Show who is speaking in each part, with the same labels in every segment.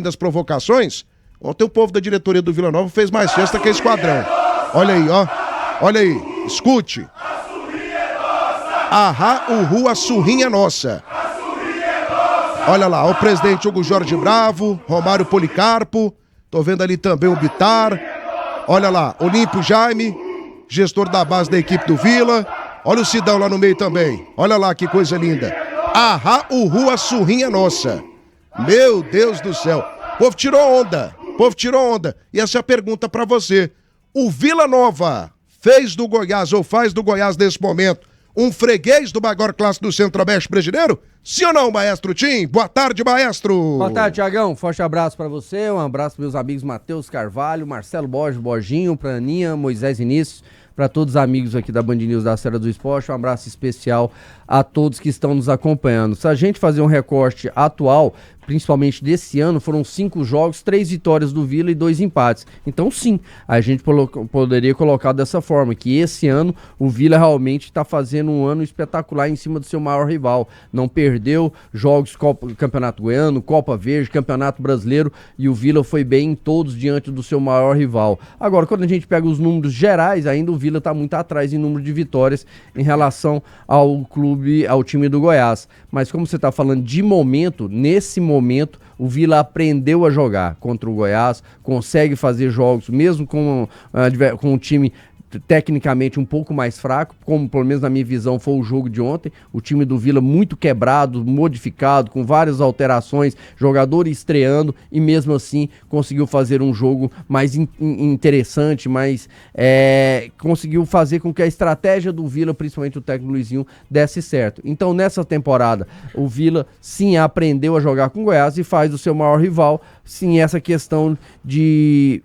Speaker 1: das provocações, ontem o povo da diretoria do Vila Nova fez mais festa que esquadrão. Olha aí, ó. Olha aí, escute. Ahá, uhu, a surrinha é nossa. Olha lá, o presidente Hugo Jorge Bravo, Romário Policarpo, tô vendo ali também o Bitar. Olha lá, Olímpio Jaime, gestor da base da equipe do Vila. Olha o Sidão lá no meio também. Olha lá que coisa linda. Ahá, uhu, a surrinha é nossa. Meu Deus do céu. O povo tirou onda. O povo tirou onda. E essa é a pergunta pra você. O Vila Nova fez do Goiás ou faz do Goiás nesse momento um freguês do maior clássico do Centro-Oeste brasileiro? Sim ou não, maestro Tim? Boa tarde, maestro.
Speaker 2: Boa tarde, Tiagão. Forte abraço pra você, um abraço pros meus amigos Matheus Carvalho, Marcelo Borges, Borginho, pra Aninha, Moisés Início, para todos os amigos aqui da Band News da Serra do Esporte, um abraço especial a todos que estão nos acompanhando. Se a gente fazer um recorte atual, principalmente desse ano, foram 5 jogos, 3 vitórias do Vila e 2 empates. Então sim, a gente poderia colocar dessa forma, que esse ano o Vila realmente está fazendo um ano espetacular em cima do seu maior rival. Não perdeu jogos Campeonato Goiano, Copa Verde, Campeonato Brasileiro, e o Vila foi bem em todos diante do seu maior rival. Agora, quando a gente pega os números gerais, ainda o Vila está muito atrás em número de vitórias em relação ao clube, ao time do Goiás. Mas como você está falando de momento, nesse momento o Vila aprendeu a jogar contra o Goiás, consegue fazer jogos mesmo com um time tecnicamente um pouco mais fraco, como pelo menos na minha visão foi o jogo de ontem. O time do Vila muito quebrado, modificado, com várias alterações, jogadores estreando, e mesmo assim conseguiu fazer um jogo mais interessante, mais conseguiu fazer com que a estratégia do Vila, principalmente o técnico Luizinho, desse certo. Então nessa temporada o Vila sim aprendeu a jogar com o Goiás e faz do seu maior rival. Sim, essa questão de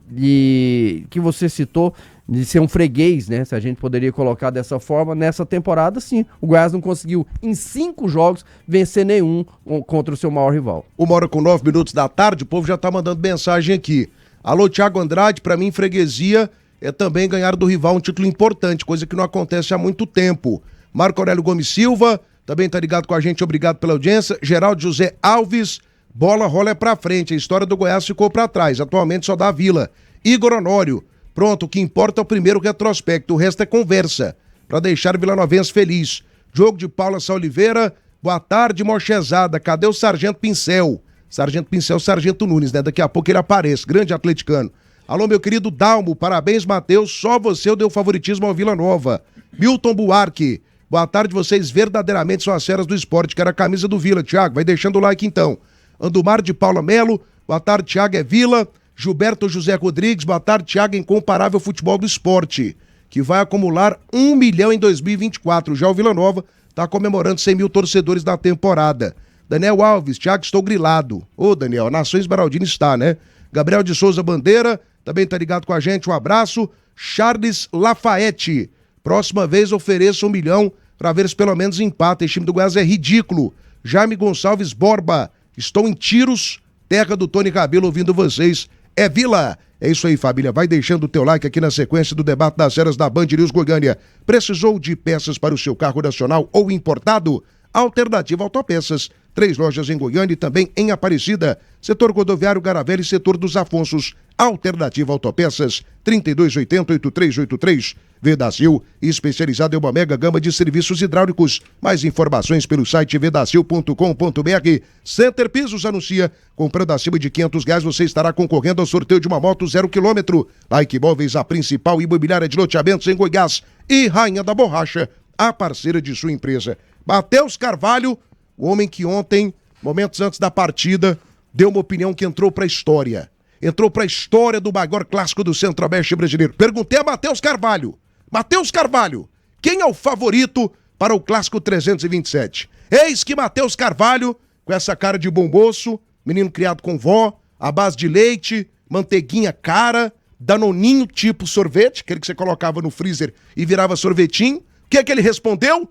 Speaker 2: que você citou, de ser um freguês, né? Se a gente poderia colocar dessa forma, nessa temporada, sim. O Goiás não conseguiu, em 5 jogos, vencer nenhum contra o seu maior rival.
Speaker 1: 1h09 da tarde, o povo já tá mandando mensagem aqui. Alô, Thiago Andrade, pra mim, freguesia é também ganhar do rival um título importante, coisa que não acontece há muito tempo. Marco Aurélio Gomes Silva, também tá ligado com a gente, obrigado pela audiência. Geraldo José Alves, bola rola é pra frente, a história do Goiás ficou pra trás, atualmente só dá Vila. Igor Honório, pronto, o que importa é o primeiro retrospecto, o resto é conversa, para deixar o vilanovense feliz. Jogo de Paula Oliveira, boa tarde, mochezada, cadê o Sargento Pincel? Sargento Pincel, Sargento Nunes, né? Daqui a pouco ele aparece, grande atleticano. Alô, meu querido Dalmo, parabéns, Matheus, só você deu favoritismo ao Vila Nova. Milton Buarque, boa tarde, vocês verdadeiramente são as feras do esporte, quero a camisa do Vila, Thiago, vai deixando o like então. Andumar de Paula Melo, boa tarde, Thiago, é Vila. Gilberto José Rodrigues, boa tarde, Thiago, incomparável futebol do esporte, que vai acumular 1 milhão em 2024. Já o Vila Nova está comemorando 100 mil torcedores na temporada. Daniel Alves, Thiago, estou grilado. Ô, Daniel, Nações Baraldini está, né? Gabriel de Souza Bandeira, também tá ligado com a gente, um abraço. Charles Lafayette, próxima vez ofereça 1 milhão para ver se pelo menos empata. Esse time do Goiás é ridículo. Jaime Gonçalves Borba, estou em Tiros, terra do Tony Cabelo, ouvindo vocês. É Vila. É isso aí, família. Vai deixando o teu like aqui na sequência do debate das eras da Band News Goiânia. Precisou de peças para o seu carro nacional ou importado? Alternativa Autopeças. 3 lojas em Goiânia e também em Aparecida. Setor rodoviário Garavelli e setor dos Afonsos. Alternativa Autopeças. 3280-8383. Vedacil, especializado em uma mega gama de serviços hidráulicos. Mais informações pelo site vedacil.com.br. Center Pisos anuncia, comprando acima de R$500, você estará concorrendo ao sorteio de uma moto 0 km. Like Imóveis, a principal imobiliária de loteamentos em Goiás. E Rainha da Borracha, a parceira de sua empresa. Matheus Carvalho, o homem que ontem, momentos antes da partida, deu uma opinião que entrou pra história. Entrou pra história do maior clássico do Centro-Oeste brasileiro. Perguntei a Matheus Carvalho. Matheus Carvalho, quem é o favorito para o Clássico 327? Eis que Matheus Carvalho, com essa cara de bom moço, menino criado com vó, à base de leite, manteiguinha cara, danoninho tipo sorvete, aquele que você colocava no freezer e virava sorvetinho. O que é que ele respondeu?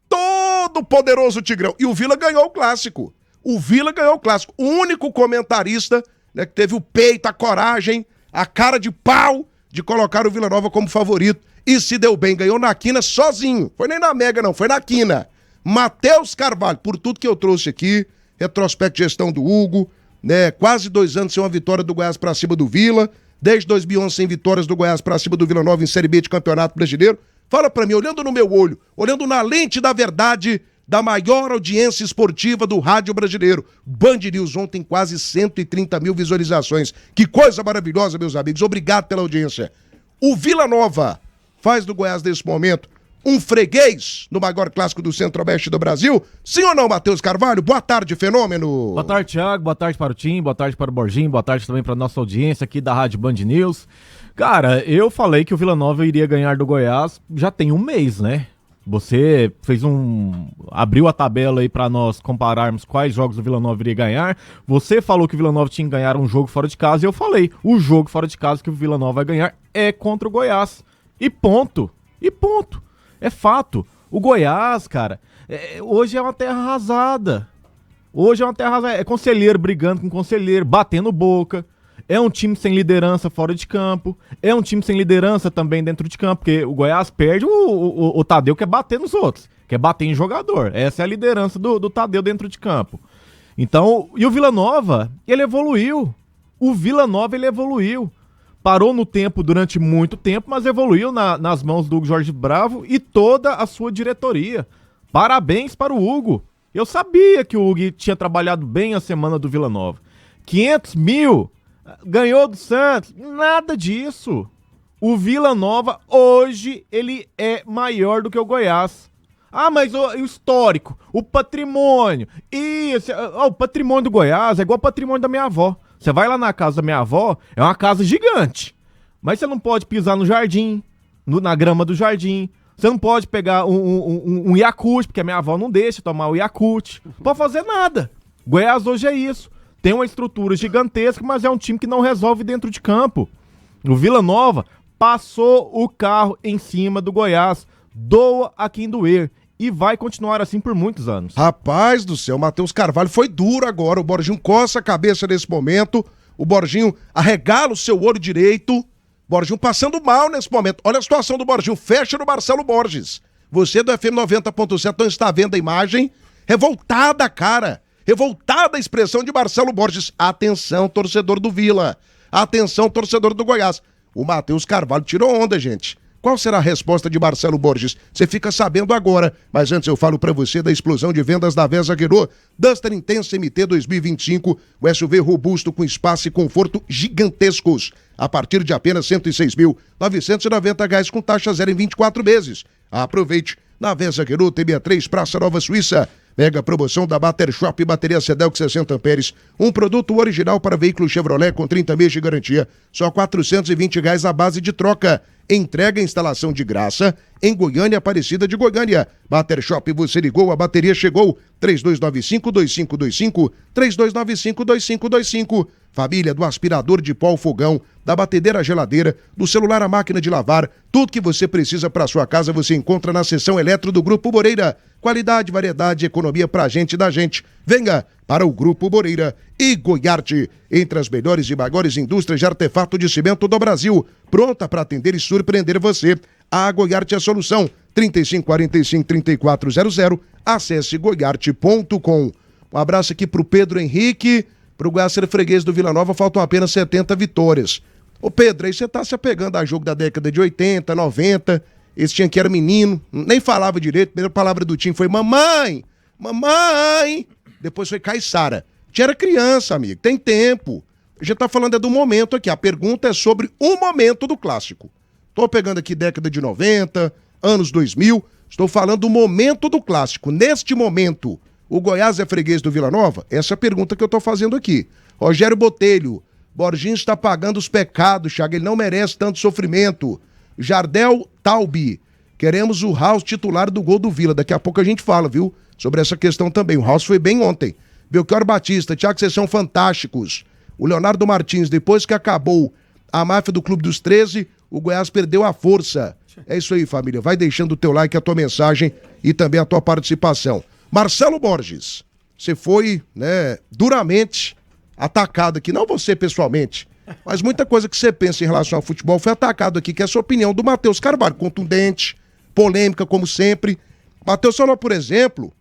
Speaker 1: Todo poderoso Tigrão. E o Vila ganhou o Clássico. O Vila ganhou o Clássico. O único comentarista, né, que teve o peito, a coragem, a cara de pau de colocar o Vila Nova como favorito. E se deu bem, ganhou na quina sozinho. Foi nem na Mega, não, foi na quina. Matheus Carvalho, por tudo que eu trouxe aqui, retrospecto de gestão do Hugo, né? Quase 2 anos sem uma vitória do Goiás pra cima do Vila. Desde 2011 sem vitórias do Goiás pra cima do Vila Nova em Série B de Campeonato Brasileiro. Fala pra mim, olhando no meu olho, olhando na lente da verdade da maior audiência esportiva do rádio brasileiro. Band News ontem quase 130 mil visualizações. Que coisa maravilhosa, meus amigos. Obrigado pela audiência. O Vila Nova faz do Goiás nesse momento um freguês no maior clássico do Centro-Oeste do Brasil? Sim ou não, Matheus Carvalho? Boa tarde, fenômeno.
Speaker 3: Boa tarde, Thiago. Boa tarde para o Tim, boa tarde para o Borginho, boa tarde também para a nossa audiência aqui da Rádio Band News. Cara, eu falei que o Vila Nova iria ganhar do Goiás já tem um mês, né? Você abriu a tabela aí para nós compararmos quais jogos o Vila Nova iria ganhar. Você falou que o Vila Nova tinha que ganhar um jogo fora de casa e eu falei, o jogo fora de casa que o Vila Nova vai ganhar é contra o Goiás. E ponto. É fato. O Goiás, cara, hoje é uma terra arrasada. É conselheiro brigando com conselheiro, batendo boca. É um time sem liderança fora de campo. É um time sem liderança também dentro de campo. Porque o Goiás perde, o Tadeu quer bater nos outros. Quer bater em jogador. Essa é a liderança do Tadeu dentro de campo. Então, e o Vila Nova, ele evoluiu. Parou no tempo durante muito tempo, mas evoluiu nas mãos do Hugo Jorge Bravo e toda a sua diretoria. Parabéns para o Hugo. Eu sabia que o Hugo tinha trabalhado bem a semana do Vila Nova. 500 mil, ganhou do Santos, nada disso. O Vila Nova, hoje, ele é maior do que o Goiás. Ah, mas o histórico, o patrimônio, o patrimônio do Goiás é igual ao patrimônio da minha avó. Você vai lá na casa da minha avó, é uma casa gigante. Mas você não pode pisar no jardim, na grama do jardim. Você não pode pegar um Yakult, porque a minha avó não deixa tomar o Yakult. Não pode fazer nada. Goiás hoje é isso. Tem uma estrutura gigantesca, mas é um time que não resolve dentro de campo. O Vila Nova passou o carro em cima do Goiás. Doa a quem doer. E vai continuar assim por muitos anos.
Speaker 1: Rapaz do céu, o Matheus Carvalho foi duro agora. O Borginho coça a cabeça nesse momento. O Borginho arregala o seu olho direito. O Borginho passando mal nesse momento. Olha a situação do Borginho. Fecha no Marcelo Borges. Você do FM 90.7 não está vendo a imagem? Revoltada a cara. Revoltada a expressão de Marcelo Borges. Atenção, torcedor do Vila. Atenção, torcedor do Goiás. O Matheus Carvalho tirou onda, gente. Qual será a resposta de Marcelo Borges? Você fica sabendo agora, mas antes eu falo pra você da explosão de vendas da Vesa Renault. Duster Intense MT 2025, o SUV robusto com espaço e conforto gigantescos. A partir de apenas R$ 106.990 com taxa zero em 24 meses. Aproveite na Vesa Renault TB3 Praça Nova Suíça. Mega promoção da Bater Shop bateria Cedelk 60 amperes. Um produto original para veículo Chevrolet com 30 meses de garantia. Só R$ 420 a base de troca. Entrega e instalação de graça em Goiânia, Aparecida de Goiânia. Bater Shop, você ligou, a bateria chegou. 3295-2525, 3295-2525. Família, do aspirador de pó ao fogão, da batedeira à geladeira, do celular à máquina de lavar, tudo que você precisa para sua casa você encontra na seção Eletro do Grupo Moreira. Qualidade, variedade, economia pra gente da gente. Venha para o Grupo Moreira e Goiarte, entre as melhores e maiores indústrias de artefato de cimento do Brasil, pronta para atender e surpreender você. A Goiarte é a solução. 3545-3400, acesse goiarte.com. Um abraço aqui pro Pedro Henrique, pro Goiás ser freguês do Vila Nova, faltam apenas 70 vitórias. Ô Pedro, aí você tá se apegando a jogo da década de 80, 90, esse tinha que era menino, nem falava direito, a primeira palavra do time foi mamãe, mamãe, depois foi Caiçara. Tinha era criança, amigo, tem tempo. A gente tá falando do momento aqui, a pergunta é sobre o momento do clássico. Tô pegando aqui década de 90, anos 2000, estou falando do momento do clássico. Neste momento, o Goiás é freguês do Vila Nova? Essa é a pergunta que eu tô fazendo aqui. Rogério Botelho, Borginho está pagando os pecados, Thiago, ele não merece tanto sofrimento. Jardel Taubi, queremos o House titular do gol do Vila. Daqui a pouco a gente fala, viu? Sobre essa questão também. O House foi bem ontem. Belchior Batista, Thiago, vocês são fantásticos. O Leonardo Martins, depois que acabou a máfia do Clube dos 13, o Goiás perdeu a força. É isso aí, família. Vai deixando o teu like, a tua mensagem e também a tua participação. Marcelo Borges, você foi, duramente atacado aqui. Não você pessoalmente, mas muita coisa que você pensa em relação ao futebol foi atacado aqui, que é a sua opinião do Matheus Carvalho. Contundente, polêmica, como sempre. Matheus falou, por exemplo,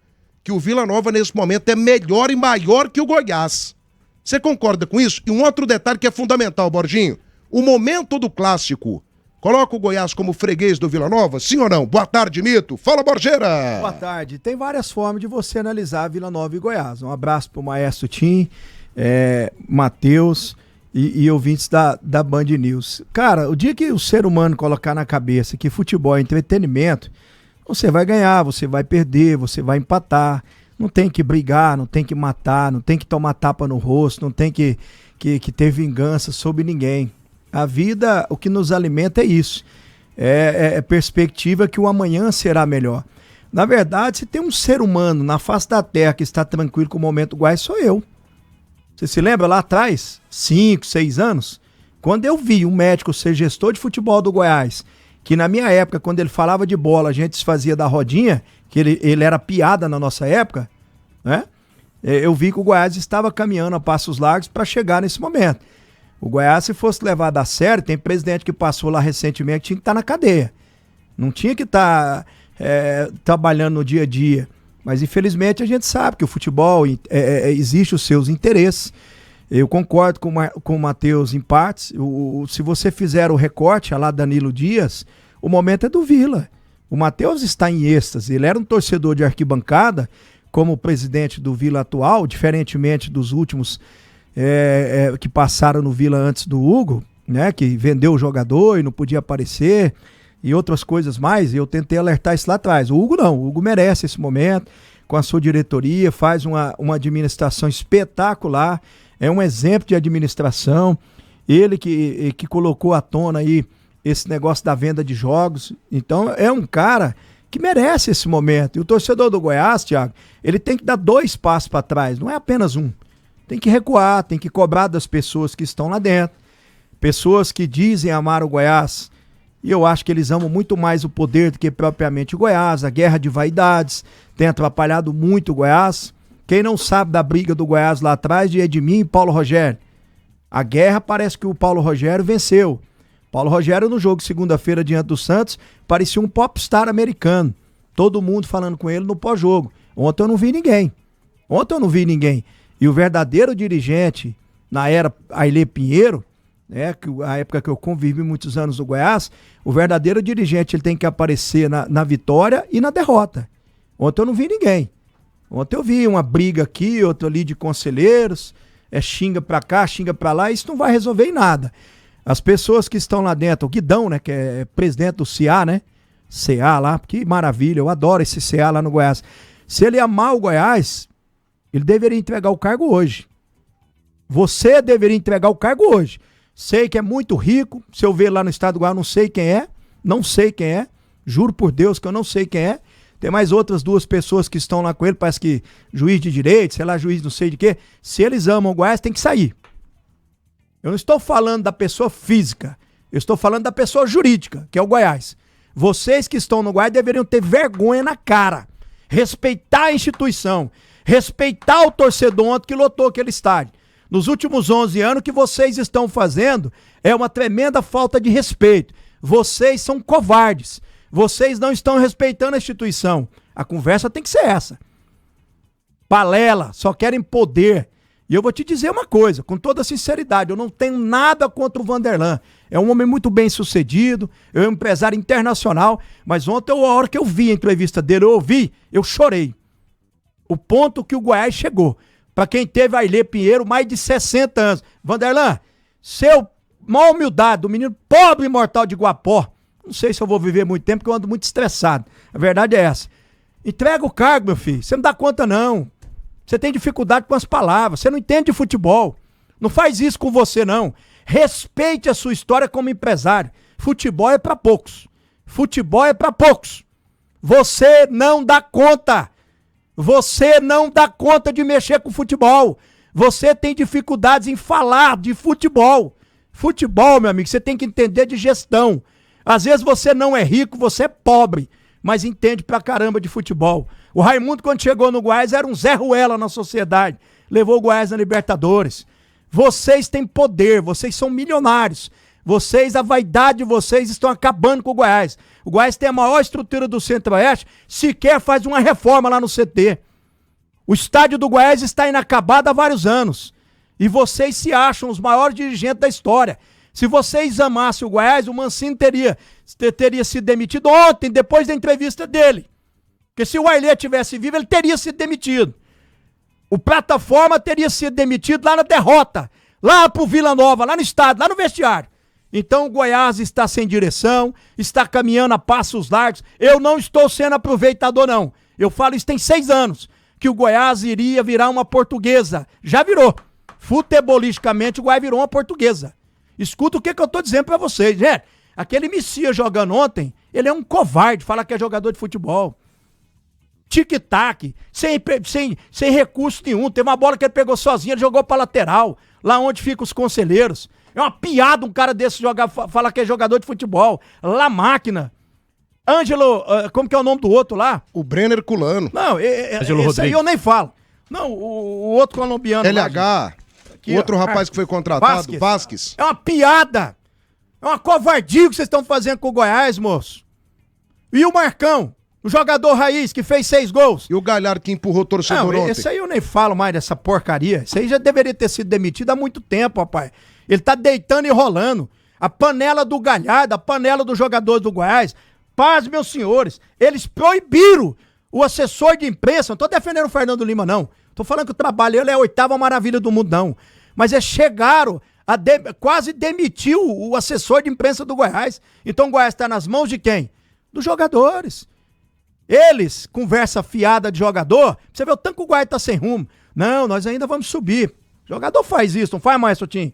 Speaker 1: que o Vila Nova, nesse momento, é melhor e maior que o Goiás. Você concorda com isso? E um outro detalhe que é fundamental, Borginho. O momento do clássico coloca o Goiás como freguês do Vila Nova? Sim ou não? Boa tarde, Mito. Fala, Borgeira.
Speaker 4: Boa tarde. Tem várias formas de você analisar Vila Nova e Goiás. Um abraço pro Maestro Tim, Matheus e ouvintes da Band News. Cara, o dia que o ser humano colocar na cabeça que futebol é entretenimento, você vai ganhar, você vai perder, você vai empatar. Não tem que brigar, não tem que matar, não tem que tomar tapa no rosto, não tem que ter vingança sobre ninguém. A vida, o que nos alimenta é isso. É perspectiva que o amanhã será melhor. Na verdade, se tem um ser humano na face da terra que está tranquilo com o momento Goiás, sou eu. Você se lembra lá atrás, 5, 6 anos, quando eu vi um médico ser gestor de futebol do Goiás, que na minha época, quando ele falava de bola, a gente se fazia da rodinha, que ele era piada na nossa época, né? Eu vi que o Goiás estava caminhando a passos largos para chegar nesse momento. O Goiás, se fosse levado a sério, tem presidente que passou lá recentemente que tinha que estar na cadeia. Não tinha que estar trabalhando no dia a dia. Mas infelizmente a gente sabe que o futebol existe os seus interesses. Eu concordo com o Matheus em partes. Se você fizer o recorte lá Danilo Dias, o momento é do Vila. O Matheus está em êxtase. Ele era um torcedor de arquibancada, como presidente do Vila atual, diferentemente dos últimos que passaram no Vila antes do Hugo, né, que vendeu o jogador e não podia aparecer, e outras coisas mais, e eu tentei alertar isso lá atrás. O Hugo não, o Hugo merece esse momento, com a sua diretoria, faz uma administração espetacular, é um exemplo de administração, ele que colocou à tona aí esse negócio da venda de jogos, então é um cara que merece esse momento. E o torcedor do Goiás, Thiago, ele tem que dar 2 passos para trás, não é apenas um. Tem que recuar, tem que cobrar das pessoas que estão lá dentro, pessoas que dizem amar o Goiás, e eu acho que eles amam muito mais o poder do que propriamente o Goiás. A guerra de vaidades tem atrapalhado muito o Goiás. Quem não sabe da briga do Goiás lá atrás de Edmir e Paulo Rogério? A guerra parece que o Paulo Rogério venceu. Paulo Rogério no jogo de segunda-feira diante do Santos parecia um popstar americano. Todo mundo falando com ele no pós-jogo. Ontem eu não vi ninguém. E o verdadeiro dirigente na era Ailê Pinheiro, a época que eu convivi muitos anos no Goiás, o verdadeiro dirigente ele tem que aparecer na vitória e na derrota. Ontem eu não vi ninguém. Ontem eu vi uma briga aqui, outra ali de conselheiros, xinga pra cá, xinga pra lá, isso não vai resolver em nada. As pessoas que estão lá dentro, o Guidão, né, que é presidente do CA, né, CA lá, que maravilha, eu adoro esse CA lá no Goiás. Se ele amar o Goiás, ele deveria entregar o cargo hoje. Você deveria entregar o cargo hoje. Sei que é muito rico, se eu ver lá no estado do Goiás, não sei quem é, juro por Deus que eu não sei quem é. Tem mais outras 2 pessoas que estão lá com ele, parece que juiz de direito, sei lá, juiz não sei de quê. Se eles amam o Goiás, tem que sair. Eu não estou falando da pessoa física, eu estou falando da pessoa jurídica, que é o Goiás. Vocês que estão no Goiás deveriam ter vergonha na cara, respeitar a instituição, respeitar o torcedor ontem que lotou aquele estádio. Nos últimos 11 anos, o que vocês estão fazendo é uma tremenda falta de respeito. Vocês são covardes. Vocês não estão respeitando a instituição. A conversa tem que ser essa. Balela, só querem poder. E eu vou te dizer uma coisa, com toda sinceridade, eu não tenho nada contra o Vanderlan. É um homem muito bem sucedido, é um empresário internacional, mas ontem, a hora que eu vi a entrevista dele, eu chorei. O ponto que o Goiás chegou. Para quem teve Ailê Pinheiro, mais de 60 anos. Vanderlan, seu maior humildade, do menino pobre e mortal de Guapó. Não sei se eu vou viver muito tempo, porque eu ando muito estressado. A verdade é essa. Entrega o cargo, meu filho. Você não dá conta, não. Você tem dificuldade com as palavras. Você não entende de futebol. Não faz isso com você, não. Respeite a sua história como empresário. Futebol é para poucos. Futebol é para poucos. Você não dá conta. Você não dá conta de mexer com futebol. Você tem dificuldades em falar de futebol. Futebol, meu amigo, você tem que entender de gestão. Às vezes você não é rico, você é pobre, mas entende pra caramba de futebol. O Raimundo, quando chegou no Goiás, era um Zé Ruela na sociedade. Levou o Goiás na Libertadores. Vocês têm poder, vocês são milionários. Vocês, a vaidade de vocês estão acabando com o Goiás. O Goiás tem a maior estrutura do Centro-Oeste, sequer faz uma reforma lá no CT. O estádio do Goiás está inacabado há vários anos. E vocês se acham os maiores dirigentes da história. Se vocês amassem o Goiás, o Mancini teria sido demitido ontem, depois da entrevista dele. Porque se o Ailê tivesse vivo, ele teria sido demitido. O Plataforma teria sido demitido lá na derrota, lá pro Vila Nova, lá no estádio, lá no vestiário. Então o Goiás está sem direção, está caminhando a passos largos. Eu não estou sendo aproveitador, não. Eu falo isso tem 6 anos, que o Goiás iria virar uma portuguesa. Já virou. Futebolisticamente, o Goiás virou uma portuguesa. Escuta o que eu tô dizendo pra vocês, gente. Aquele Messias jogando ontem, ele é um covarde, fala que é jogador de futebol. Tic-tac, sem recurso nenhum. Teve uma bola que ele pegou sozinho, ele jogou pra lateral, lá onde ficam os conselheiros. É uma piada um cara desse falar que é jogador de futebol. La Máquina. Ângelo, como que é o nome do outro lá?
Speaker 1: O Brenner Culano.
Speaker 4: Não, esse aí eu nem falo. Não, o outro colombiano.
Speaker 1: LH, aqui, o outro rapaz que foi contratado, Vasquez.
Speaker 4: É uma piada. É uma covardia que vocês estão fazendo com o Goiás, moço. E o Marcão, o jogador raiz que fez 6 gols.
Speaker 1: E o Galhardo que empurrou o torcedor ontem.
Speaker 4: Esse aí eu nem falo mais dessa porcaria. Esse aí já deveria ter sido demitido há muito tempo, rapaz. Ele tá deitando e rolando. A panela do Galhardo, a panela dos jogadores do Goiás. Paz, meus senhores, eles proibiram o assessor de imprensa. Não tô defendendo o Fernando Lima, não. Tô falando que o trabalho dele é a 8ª maravilha do mundo, não. Mas eles chegaram a quase demitiu o assessor de imprensa do Goiás. Então o Goiás tá nas mãos de quem? Dos jogadores. Eles, conversa fiada de jogador, você vê o tanto que o Goiás tá sem rumo. Não, nós ainda vamos subir. O jogador faz isso, não faz mais, Sotinho?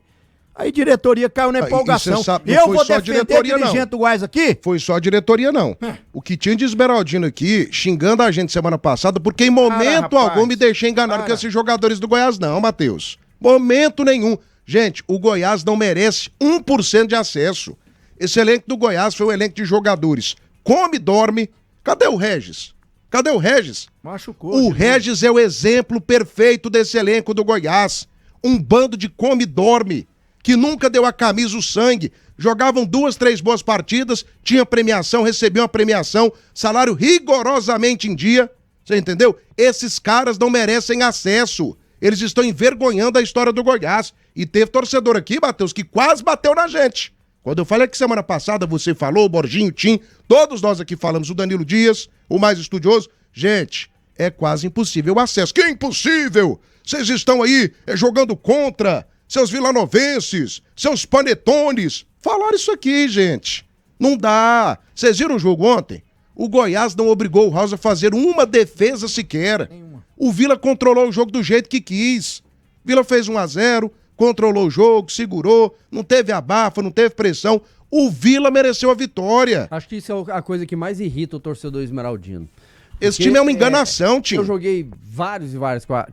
Speaker 4: Aí diretoria caiu na empolgação.
Speaker 1: Sabe,
Speaker 4: eu vou defender dirigente do Goiás aqui?
Speaker 1: Foi só a diretoria, não. O que tinha de Esmeraldino aqui, xingando a gente semana passada, porque em momento algum me deixei enganar com esses jogadores do Goiás, não, Matheus. Momento nenhum. Gente, o Goiás não merece 1% de acesso. Esse elenco do Goiás foi um elenco de jogadores. Come, dorme. Cadê o Regis? Cadê o Regis?
Speaker 4: Machucou.
Speaker 1: O Regis é o exemplo perfeito desse elenco do Goiás. Um bando de come, dorme. Que nunca deu a camisa o sangue, jogavam 2, 3 boas partidas, tinha premiação, recebia uma premiação, salário rigorosamente em dia, você entendeu? Esses caras não merecem acesso, eles estão envergonhando a história do Goiás, e teve torcedor aqui, Matheus, que quase bateu na gente. Quando eu falei que semana passada você falou, o Borginho, o Tim, todos nós aqui falamos, o Danilo Dias, o mais estudioso, gente, é quase impossível o acesso. Que impossível? Vocês estão aí jogando contra... Seus vilanovenses, seus panetones, falaram isso aqui, gente. Não dá. Vocês viram o jogo ontem? O Goiás não obrigou o House a fazer uma defesa sequer. O Vila controlou o jogo do jeito que quis. Vila fez 1-0, controlou o jogo, segurou, não teve abafa, não teve pressão. O Vila mereceu a vitória.
Speaker 2: Acho que isso é a coisa que mais irrita o torcedor esmeraldino.
Speaker 1: Esse time é uma enganação, time.
Speaker 2: Eu joguei vários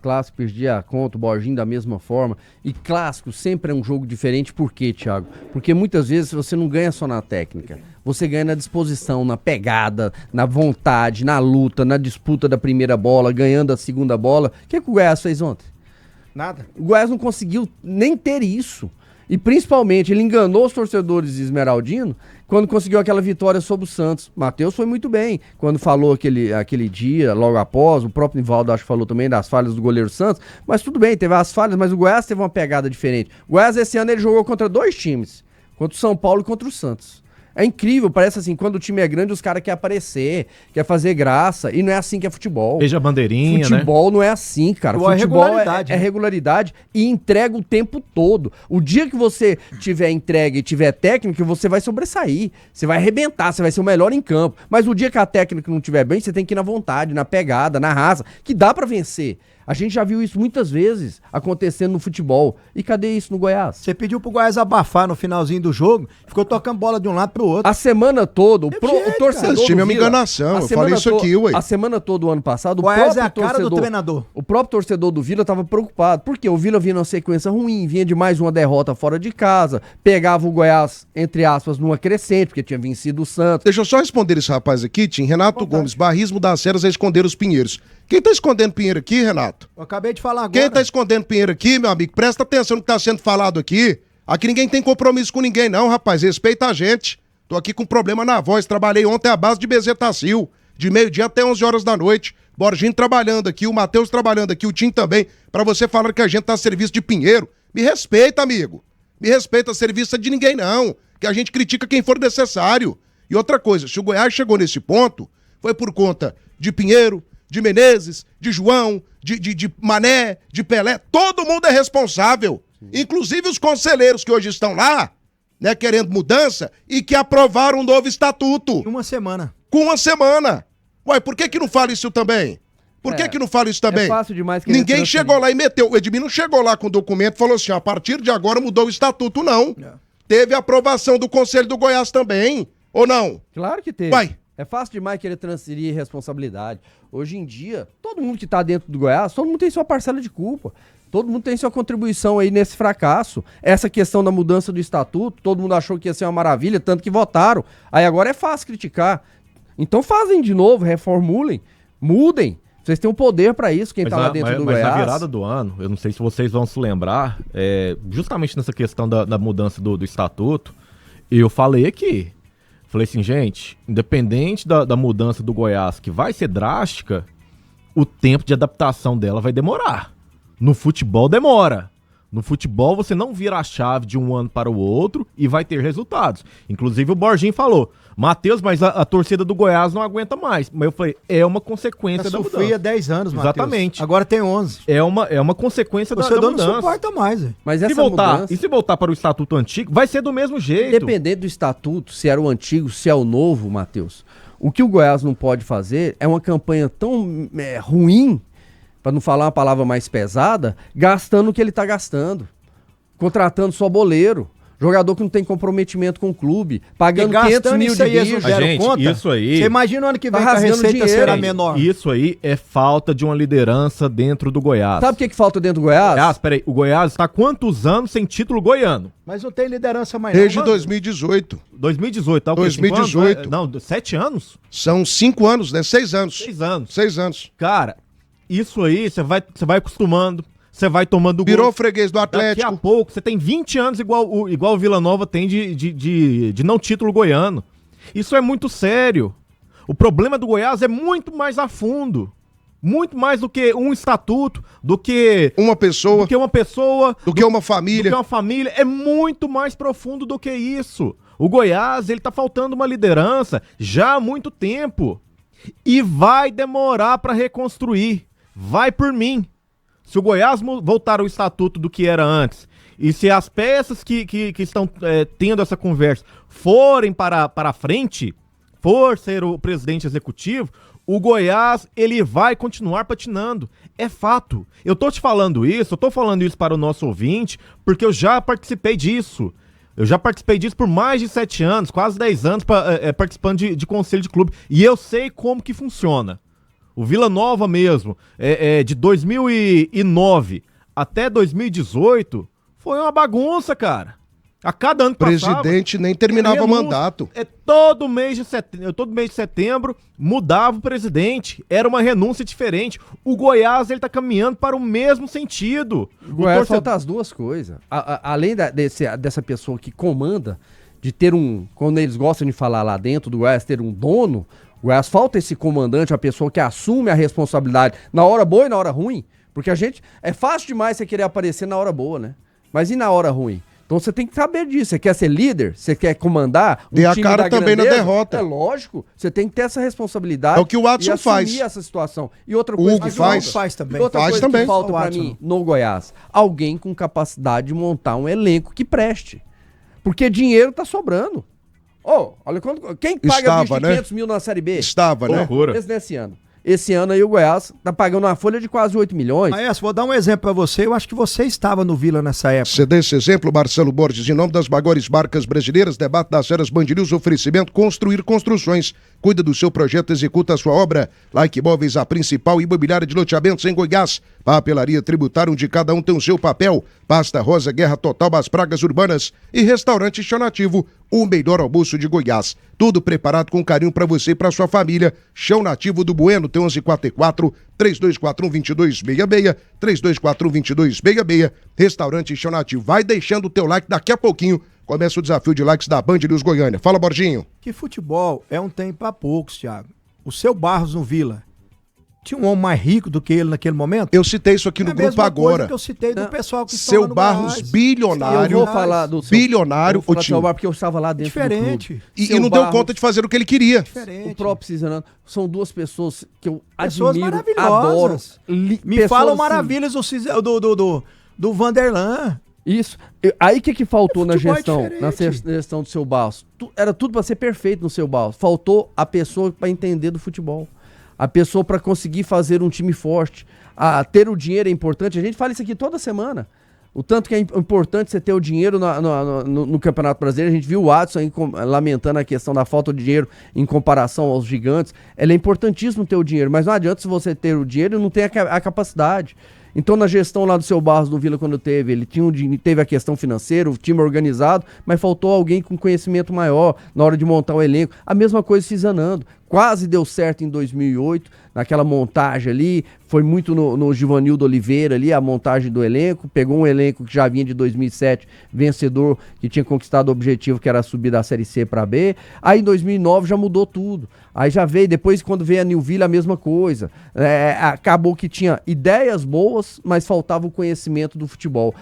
Speaker 2: clássicos, perdi a conta, o Borginho da mesma forma. E clássico sempre é um jogo diferente. Por quê, Thiago? Porque muitas vezes você não ganha só na técnica. Você ganha na disposição, na pegada, na vontade, na luta, na disputa da primeira bola, ganhando a segunda bola. O que o Goiás fez ontem?
Speaker 4: Nada.
Speaker 2: O Goiás não conseguiu nem ter isso. E principalmente, ele enganou os torcedores esmeraldinos quando conseguiu aquela vitória sobre o Santos. Matheus foi muito bem. Quando falou aquele dia, logo após, o próprio Nivaldo acho que falou também das falhas do goleiro Santos. Mas tudo bem, teve as falhas, mas o Goiás teve uma pegada diferente. O Goiás esse ano ele jogou contra 2 times. Contra o São Paulo e contra o Santos. É incrível, parece assim, quando o time é grande, os caras querem aparecer, querem fazer graça, e não é assim que é futebol.
Speaker 3: Veja a bandeirinha,
Speaker 2: futebol não é assim, cara. Futebol é regularidade e entrega o tempo todo. O dia que você tiver entrega e tiver técnica, você vai sobressair, você vai arrebentar, você vai ser o melhor em campo. Mas o dia que a técnica não estiver bem, você tem que ir na vontade, na pegada, na raça, que dá pra vencer. A gente já viu isso muitas vezes acontecendo no futebol. E cadê isso no Goiás?
Speaker 4: Você pediu pro Goiás abafar no finalzinho do jogo, ficou tocando bola de um lado pro outro.
Speaker 2: A semana toda, o torcedor.
Speaker 1: Esse time é uma enganação, eu falei isso aqui, ué.
Speaker 2: A semana toda, o ano passado,
Speaker 4: o Goiás é a cara do treinador.
Speaker 2: O próprio torcedor do Vila tava preocupado. Por quê? O Vila vinha numa sequência ruim, vinha de mais uma derrota fora de casa, pegava o Goiás, entre aspas, numa crescente, porque tinha vencido o Santos.
Speaker 1: Deixa eu só responder esse rapaz aqui, Tim. Renato Gomes, barrismo das Ceras é esconder os pinheiros. Quem tá escondendo Pinheiro aqui, Renato?
Speaker 4: Eu acabei de falar agora.
Speaker 1: Quem tá escondendo Pinheiro aqui, meu amigo? Presta atenção no que tá sendo falado aqui. Aqui ninguém tem compromisso com ninguém, não, rapaz. Respeita a gente. Tô aqui com problema na voz. Trabalhei ontem à base de bezetacil. De meio-dia até 11 horas da noite. Borginho trabalhando aqui, o Matheus trabalhando aqui, o Tim também. Pra você falar que a gente tá a serviço de Pinheiro. Me respeita, amigo. Me respeita, serviço de ninguém não, que a gente critica quem for necessário. E outra coisa, se o Goiás chegou nesse ponto, foi por conta de Pinheiro, de Menezes, de João, de Mané, de Pelé, todo mundo é responsável. Inclusive os conselheiros que hoje estão lá, né, querendo mudança e que aprovaram um novo estatuto.
Speaker 4: Uma semana.
Speaker 1: Com uma semana. Ué, por que não fala isso também? Por que não fala isso também?
Speaker 2: É fácil demais querer
Speaker 1: Ninguém
Speaker 2: transferir.
Speaker 1: chegou lá e meteu. O Edmir não chegou lá com o documento e falou assim, a partir de agora mudou o estatuto, não. Teve a aprovação do Conselho do Goiás também, ou não?
Speaker 2: Claro que teve.
Speaker 1: Vai.
Speaker 2: É fácil demais querer transferir responsabilidade. Hoje em dia, todo mundo que tá dentro do Goiás, todo mundo tem sua parcela de culpa. Todo mundo tem sua contribuição aí nesse fracasso. Essa questão da mudança do estatuto, todo mundo achou que ia ser uma maravilha, tanto que votaram. Aí agora é fácil criticar. Então fazem de novo, reformulem, mudem. Vocês têm o poder pra isso, quem tá lá dentro do Goiás.
Speaker 3: Mas na virada do ano, eu não sei se vocês vão se lembrar, justamente nessa questão da mudança do estatuto, eu falei aqui. Falei assim, gente, independente da mudança do Goiás, que vai ser drástica, o tempo de adaptação dela vai demorar. No futebol demora. No futebol você não vira a chave de um ano para o outro e vai ter resultados. Inclusive o Borginho falou, Matheus, mas a torcida do Goiás não aguenta mais. Mas eu falei, é uma consequência da mudança.
Speaker 4: Sofria 10 anos, Matheus.
Speaker 3: Exatamente.
Speaker 4: Agora tem 11.
Speaker 3: É uma consequência da mudança.
Speaker 4: Não suporta mais, velho.
Speaker 2: Mas
Speaker 3: E
Speaker 2: essa
Speaker 3: voltar, e se voltar para o estatuto antigo, vai ser do mesmo jeito.
Speaker 2: Independente do estatuto, se era o antigo, se é o novo, Matheus, o que o Goiás não pode fazer é uma campanha tão ruim, para não falar uma palavra mais pesada, gastando o que ele tá gastando. Contratando só boleiro. Jogador que não tem comprometimento com o clube. Pagando 500 mil de bicho.
Speaker 3: Isso aí...
Speaker 4: Você imagina o ano que vem
Speaker 2: Tá
Speaker 4: que a
Speaker 2: rasgando
Speaker 4: receita
Speaker 2: dinheiro.
Speaker 4: será menor.
Speaker 3: Isso aí é falta de uma liderança dentro do Goiás.
Speaker 2: Sabe o que falta dentro do Goiás?
Speaker 3: Aliás, peraí, o Goiás está há quantos anos sem título goiano?
Speaker 4: Mas não tem liderança mais
Speaker 1: Desde
Speaker 4: não.
Speaker 1: 2018.
Speaker 3: 2018, tá? O quê?
Speaker 1: 2018.
Speaker 3: 5 anos? Não, 7 anos?
Speaker 1: São 5 anos, né? 6 anos.
Speaker 3: 6 anos.
Speaker 1: 6 anos.
Speaker 3: Cara, isso aí você vai acostumando, você vai tomando
Speaker 1: Virou
Speaker 3: gol.
Speaker 1: freguês do
Speaker 3: Daqui a
Speaker 1: Atlético.
Speaker 3: pouco, você tem 20 anos igual o Vila Nova tem de não título goiano. Isso é muito sério. O problema do Goiás é muito mais a fundo. Muito mais do que um estatuto, do que
Speaker 1: Uma pessoa,
Speaker 3: uma pessoa,
Speaker 1: do que uma
Speaker 3: do que
Speaker 1: família.
Speaker 3: uma família. É muito mais profundo do que isso. O Goiás, ele tá faltando uma liderança já há muito tempo. E vai demorar para reconstruir. Vai por mim. Se o Goiás voltar ao estatuto do que era antes, e se as peças que estão tendo essa conversa forem para frente, for ser o presidente executivo, o Goiás, ele vai continuar patinando. É fato. Eu tô te falando isso, eu tô falando isso para o nosso ouvinte, porque eu já participei disso. Eu já participei disso por mais de 7 anos, quase 10 anos, participando de conselho de clube. E eu sei como que funciona. O Vila Nova mesmo, de 2009 até 2018, foi uma bagunça, cara. A cada ano que passava,
Speaker 1: Presidente nem terminava o
Speaker 3: renúncia.
Speaker 1: mandato.
Speaker 3: Todo mês de setembro mudava o presidente. Era uma renúncia diferente. O Goiás, ele tá caminhando para o mesmo sentido.
Speaker 2: O Goiás falta as duas coisas. Além dessa pessoa que comanda, de ter quando eles gostam de falar lá dentro do Goiás, ter um dono, o Goiás falta esse comandante, a pessoa que assume a responsabilidade na hora boa e na hora ruim. Porque é fácil demais você querer aparecer na hora boa, né? Mas e na hora ruim? Então você tem que saber disso. Você quer ser líder? Você quer comandar?
Speaker 1: Dê a cara também na derrota.
Speaker 2: É lógico. Você tem que ter essa responsabilidade.
Speaker 1: É o que o Watson
Speaker 2: e assumir
Speaker 1: faz.
Speaker 2: essa situação. E outra
Speaker 1: O
Speaker 2: coisa
Speaker 1: Hugo
Speaker 2: que
Speaker 1: faz
Speaker 4: também.
Speaker 2: E outra
Speaker 1: Faz
Speaker 2: coisa
Speaker 1: também.
Speaker 2: que falta
Speaker 4: O
Speaker 2: pra
Speaker 4: Watson.
Speaker 2: mim no Goiás. Alguém com capacidade de montar um elenco que preste. Porque dinheiro tá sobrando. Olha quem paga
Speaker 1: Estava,
Speaker 2: 500 mil na Série B?
Speaker 1: Estava, né?
Speaker 3: Loucura.
Speaker 2: Nesse ano. Esse ano aí o Goiás tá pagando uma folha de quase 8 milhões.
Speaker 4: Maestro, vou dar um exemplo pra você. Eu acho que você estava no Vila nessa época.
Speaker 1: Você dê esse exemplo, Marcelo Borges, em nome das maiores marcas brasileiras, debate das feras Band News, oferecimento Construir Construções. Cuida do seu projeto, executa a sua obra. Like Imóveis, a principal imobiliária de loteamentos em Goiás. Papelaria tributária, onde cada um tem o seu papel. Pasta Rosa, Guerra Total, as pragas urbanas. E Restaurante Chão o melhor almoço de Goiás. Tudo preparado com carinho para você e para sua família. Chão Nativo do Bueno, tem 1144 3241-2266, 3241-2266. Restaurante Chão Nativo. Vai deixando o teu like, daqui a pouquinho começa o desafio de likes da Band News Goiânia. Fala, Borginho.
Speaker 4: Que futebol é um tempo pra poucos, Thiago. O seu Barros no Vila Tinha um homem mais rico do que ele naquele momento?
Speaker 1: Eu citei isso aqui no
Speaker 4: É a
Speaker 1: grupo
Speaker 4: mesma coisa
Speaker 1: agora.
Speaker 4: que eu citei do pessoal que
Speaker 1: Seu
Speaker 4: estão lá no
Speaker 1: Barros,
Speaker 4: Goiás.
Speaker 1: bilionário.
Speaker 2: Eu vou falar do seu,
Speaker 1: bilionário,
Speaker 2: eu vou falar
Speaker 1: o
Speaker 2: do seu
Speaker 1: tio.
Speaker 2: Bar, porque eu estava lá dentro do
Speaker 4: Diferente.
Speaker 2: clube.
Speaker 1: E
Speaker 2: Seu
Speaker 1: não deu
Speaker 2: Barros,
Speaker 1: conta de fazer o que ele queria.
Speaker 4: Diferente.
Speaker 2: o próprio Cisanano, são duas pessoas que eu
Speaker 4: Pessoas
Speaker 2: admiro,
Speaker 4: maravilhosas.
Speaker 2: adoro.
Speaker 4: Me
Speaker 2: Pessoas,
Speaker 4: falam
Speaker 2: assim,
Speaker 4: maravilhas do Vanderlan.
Speaker 2: Isso. Aí o que faltou na
Speaker 4: Futebol é
Speaker 2: gestão? Na
Speaker 4: diferente.
Speaker 2: gestão do seu Barros? Era tudo para ser perfeito no seu Barros. Faltou a pessoa para entender do futebol. A pessoa para conseguir fazer um time forte. Ter o dinheiro é importante. A gente fala isso aqui toda semana. O tanto que é importante você ter o dinheiro no Campeonato Brasileiro. A gente viu o Adson aí lamentando a questão da falta de dinheiro em comparação aos gigantes. É importantíssimo ter o dinheiro, mas não adianta se você ter o dinheiro e não ter a capacidade. Então, na gestão lá do seu Barros no Vila, quando ele teve a questão financeira, o time organizado, mas faltou alguém com conhecimento maior na hora de montar o elenco. A mesma coisa Cisanando. Quase deu certo em 2008, naquela montagem ali, foi muito no Givanildo Oliveira ali, a montagem do elenco, pegou um elenco que já vinha de 2007, vencedor, que tinha conquistado o objetivo que era subir da Série C para B, aí em 2009 já mudou tudo, aí já veio, depois quando veio a New Vila a mesma coisa, acabou que tinha ideias boas, mas faltava o conhecimento do futebol,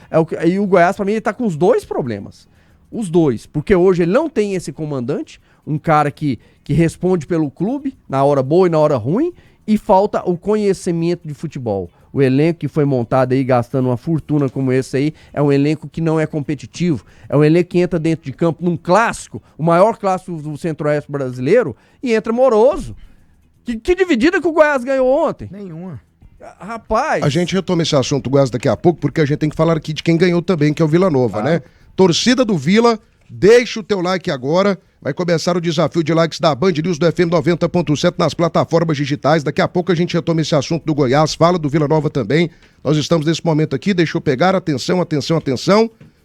Speaker 2: e o Goiás para mim ele tá com os dois problemas, os dois, porque hoje ele não tem esse comandante, um cara que responde pelo clube, na hora boa e na hora ruim, e falta o conhecimento de futebol. O elenco que foi montado aí, gastando uma fortuna como esse aí, é um elenco que não é competitivo, é um elenco que entra dentro de campo num clássico, o maior clássico do Centro-Oeste brasileiro, e entra moroso. Que dividida que o Goiás ganhou ontem?
Speaker 4: Nenhuma.
Speaker 2: Rapaz...
Speaker 1: A gente retoma esse assunto, Goiás, daqui a pouco, porque a gente tem que falar aqui de quem ganhou também, que é o Vila Nova, né? Torcida do Vila, deixa o teu like agora. Vai começar o desafio de likes da Band News do FM 90.7 nas plataformas digitais. Daqui a pouco a gente retoma esse assunto do Goiás, fala do Vila Nova também. Nós estamos nesse momento aqui, deixa eu pegar, atenção.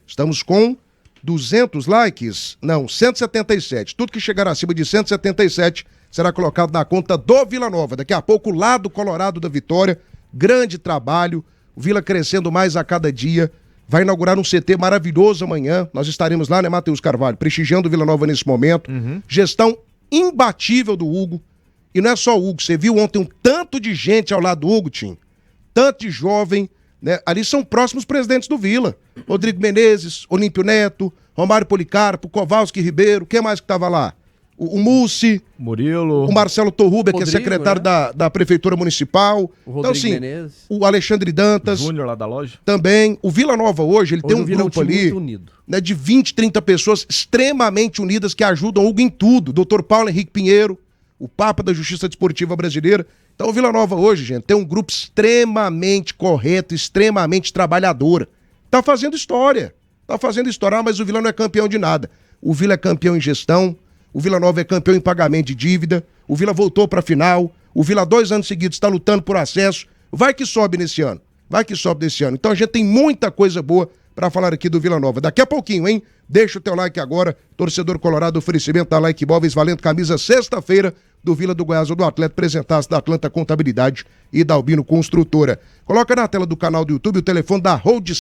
Speaker 1: Estamos com 200 likes? Não, 177. Tudo que chegar acima de 177 será colocado na conta do Vila Nova. Daqui a pouco, lá do Colorado da Vitória, grande trabalho, o Vila crescendo mais a cada dia. Vai inaugurar um CT maravilhoso amanhã. Nós estaremos lá, né, Matheus Carvalho? Prestigiando o Vila Nova nesse momento. Gestão imbatível do Hugo. E não é só o Hugo. Você viu ontem um tanto de gente ao lado do Hugo, Tim? Tanto de jovem, né? Ali são próximos presidentes do Vila. Rodrigo Menezes, Olímpio Neto, Romário Policarpo, Kowalski Ribeiro. Quem mais que estava lá? O Mussi,
Speaker 3: Murilo,
Speaker 1: o Marcelo Torruba, que é
Speaker 2: Rodrigo,
Speaker 1: secretário
Speaker 2: né?
Speaker 1: da Prefeitura Municipal.
Speaker 2: O Rodrigo
Speaker 1: Então, assim,
Speaker 2: Menezes.
Speaker 1: o Alexandre Dantas.
Speaker 3: Júnior lá da loja.
Speaker 1: Também. O Vila Nova hoje, ele
Speaker 2: Hoje
Speaker 1: tem um
Speaker 2: o Vila é um
Speaker 1: grupo
Speaker 2: time
Speaker 1: ali,
Speaker 2: muito unido.
Speaker 1: né, de 20, 30 pessoas extremamente unidas que ajudam o Hugo em tudo. Dr. Paulo Henrique Pinheiro, o Papa da Justiça Desportiva Brasileira. Então o Vila Nova hoje, gente, tem um grupo extremamente correto, extremamente trabalhador. Tá fazendo história. Mas o Vila não é campeão de nada. O Vila é campeão em gestão, o Vila Nova é campeão em pagamento de dívida, o Vila voltou pra final, o Vila 2 anos seguidos está lutando por acesso. Vai que sobe nesse ano. Então a gente tem muita coisa boa para falar aqui do Vila Nova. Daqui a pouquinho, hein? Deixa o teu like agora. Torcedor Colorado, oferecimento da Like Móveis, valendo camisa sexta-feira do Vila do Goiás ou do Atleta, apresentasse da Atlanta Contabilidade e da Albino Construtora. Coloca na tela do canal do YouTube o telefone da Road